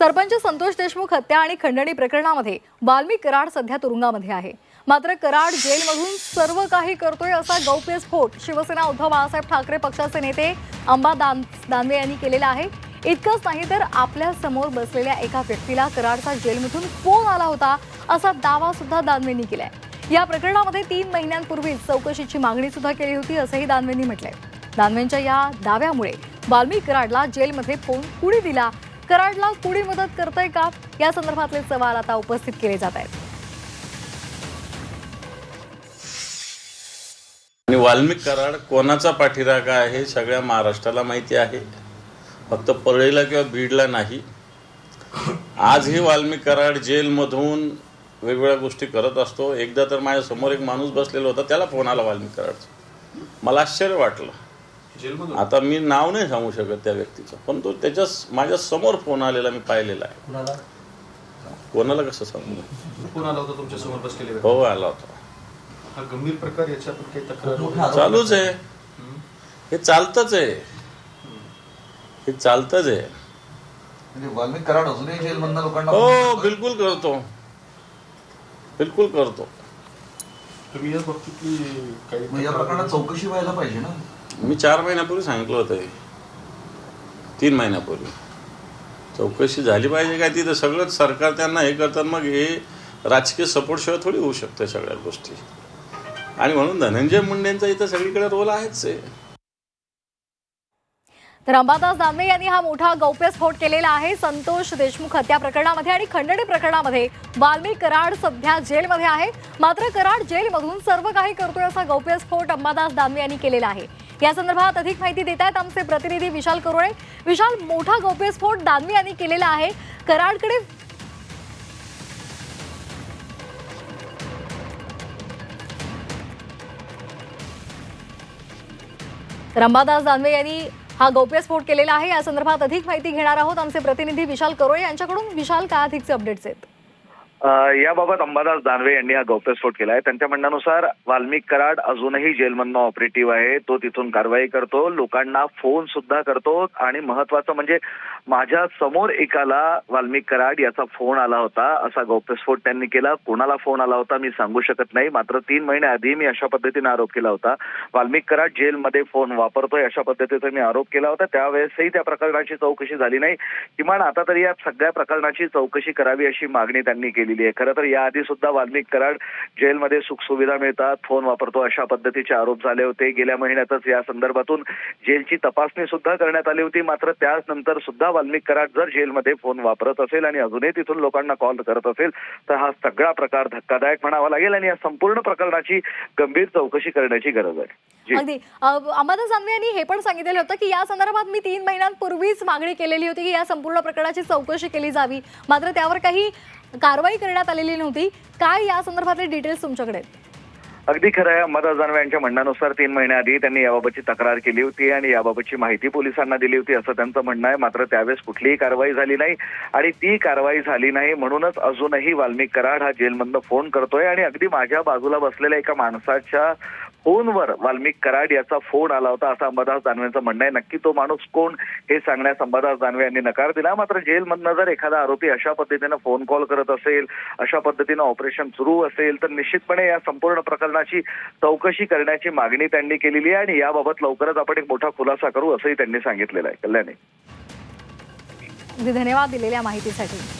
सरपंच संतोष देशमुख हत्या आणि खंडणी प्रकरणामध्ये वाल्मिक कराड सध्या तुरुंगामध्ये आहे। मात्र कराड जेलमधून सर्व काही करतोय असा गौप्यस्फोट शिवसेना उद्धव बाळासाहेब ठाकरे पक्षाचे नेते अंबा दानवे यांनी केलेला आहे। इतकंच नाही तर आपल्या समोर बसलेल्या एका व्यक्तीला कराडचा जेलमधून फोन आला होता असा दावा सुद्धा दानवेंनी केलाय। या प्रकरणामध्ये 3 महिन्यांपूर्वी चौकशीची मागणी सुद्धा केली होती असंही दानवेंनी म्हटलंय। दानवेंच्या या दाव्यामुळे वाल्मिक कराडला जेलमध्ये फोन कुणी दिला, कराडला कुणी मदत करतंय का, या संदर्भातले सवाल आता उपस्थित केले जात आहेत। आणि वाल्मिक कराड कोणाचा पाठीराखा आहे सगळ्या महाराष्ट्राला माहिती आहे, फक्त परळीला किंवा बीडला नाही। आजही वाल्मिक कराड जेलमधून वेगवेगळ्या गोष्टी करत असतो। एकदा तर माझ्या समोर एक माणूस बसलेला होता, त्याला फोन आला वाल्मिक कराडचा। मला आश्चर्य वाटलं। आता मी नाव नाही सांगू शकत त्या व्यक्तीचं, पण तो त्याच्या माझ्या समोर फोन आलेला मी पाहिलेला आहे। कोणाला कसं सांगू? फोन आला होता तुमच्या समोर बसलेले? हो, आला होता। हा गंभीर प्रकार, याच्यावर काही तक्रार चालूच आहे, हे चालतच आहे, हे चालतच आहे। म्हणजे वाल्मिक कराड अजूनही जेलमधनं लोकांना हो, बिलकुल करतो, बिलकुल करतो। तुम्ही याच बाबतीतली काही या प्रकरणात चौकशी व्हायला पाहिजे ना। मी 4 महिन्यापूर्वी सांगितलं होतं, 3 महिन्यापूर्वी चौकशी झाली पाहिजे। काय तिथं सगळंच सरकार त्यांना हे करतात, मग हे राजकीय सपोर्ट शिवाय थोडी होऊ शकते सगळ्या गोष्टी। आणि म्हणून धनंजय मुंडेंचा इथं सगळीकडे रोल आहेच आहे। तर अंबादास दानवे यांनी हा मोठा गौप्यस्फोट केलेला आहे। संतोष देशमुख हत्या प्रकरणामध्ये आणि खंडणी प्रकरणामध्ये वाल्मिक कराड सध्या जेलमध्ये आहे। मात्र कराड जेलमधून सर्व काही करतोय असा गौप्यस्फोट अंबादास दानवे यांनी केलेला आहे। या संदर्भात अधिक माहिती देत आहेत आमचे प्रतिनिधी विशाल करोळे। विशाल, मोठा गौप्यस्फोट दानवे यांनी केलेला आहे। कराडकडे तर अंबादास दानवे यांनी हा गौप्यस्फोट केलेला आहे। या संदर्भात अधिक माहिती घेणार आहोत आमचे प्रतिनिधी विशाल करोळे यांच्याकडून। विशाल, काय अधिकचे अपडेट्स आहेत? याबाबत अंबादास दानवे यांनी हा गौप्यस्फोट केला आहे। त्यांच्या म्हणण्यानुसार वाल्मिक कराड अजूनही जेलमधनं ऑपरेटिव्ह आहे। तो तिथून कारवाई करतो, लोकांना फोन सुद्धा करतो आणि महत्वाचं म्हणजे माझ्या समोर एकाला वाल्मिक कराड याचा फोन आला होता असा गौप्यस्फोट त्यांनी केला। कोणाला फोन आला होता मी सांगू शकत नाही, मात्र 3 महिन्याआधी मी अशा पद्धतीने आरोप केला होता, वाल्मिक कराड जेलमध्ये फोन वापरतोय अशा पद्धतीचा मी आरोप केला होता। त्यावेळेसही त्या प्रकरणाची चौकशी झाली नाही। किमान आता तरी या सगळ्या प्रकरणाची चौकशी करावी अशी मागणी त्यांनी केली। खरं तर याआधी सुद्धा वाल्मिक कराड जेलमध्ये सुखसुविधा मिळतात, फोन वापरतो अशा पद्धतीचे आरोप झाले होते। गेल्या महिन्यातच या संदर्भातून जेलची तपासणी सुद्धा करण्यात आली होती। मात्र त्यानंतर सुद्धा वाल्मिक कराड जर जेलमध्ये फोन वापरत असेल आणि अजूनही तिथून लोकांना कॉल करत असेल तर हा सगळा प्रकार धक्कादायक म्हणावा लागेल आणि या संपूर्ण प्रकरणाची गंभीर चौकशी करण्याची गरज आहे। अगदी अंबादास दानवे यांनी हे पण सांगितलेलं होतं की या संदर्भात मी 3 महिन्यांपूर्वीच मागणी केलेली होती की या संपूर्ण प्रकरणाची चौकशी केली जावी, मात्र त्यावर काही कारवाई करण्यात आलेली नव्हती। काय या संदर्भातले डिटेल्स तुमच्याकडे आहेत? अगदी खरं आहे। अंबादास दानवे यांच्या म्हणण्यानुसार 3 महिन्याआधी त्यांनी याबाबतची तक्रार केली होती आणि याबाबतची माहिती पोलिसांना दिली होती असं त्यांचं म्हणणं आहे। मात्र त्यावेळेस कुठलीही कारवाई झाली नाही आणि ती कारवाई झाली नाही म्हणूनच अजूनही वाल्मिक कराड हा जेलमधनं फोन करतोय आणि अगदी माझ्या बाजूला बसलेल्या एका माणसाच्या फोनवर वाल्मिक कराड याचा फोन आला होता असं अंबादास दानवेंचं म्हणणं आहे। नक्की तो माणूस कोण हे सांगण्यास अंबादास दानवे यांनी नकार दिला। मात्र जेलमधनं जर एखादा आरोपी अशा पद्धतीनं फोन कॉल करत असेल, अशा पद्धतीनं ऑपरेशन सुरू असेल तर निश्चितपणे या संपूर्ण प्रकरणाची चौकशी करण्याची मागणी त्यांनी केलेली आहे आणि याबाबत लवकरच आपण एक मोठा खुलासा करू असंही त्यांनी सांगितलेलं आहे। कल्याणी, धन्यवाद दिलेल्या माहितीसाठी।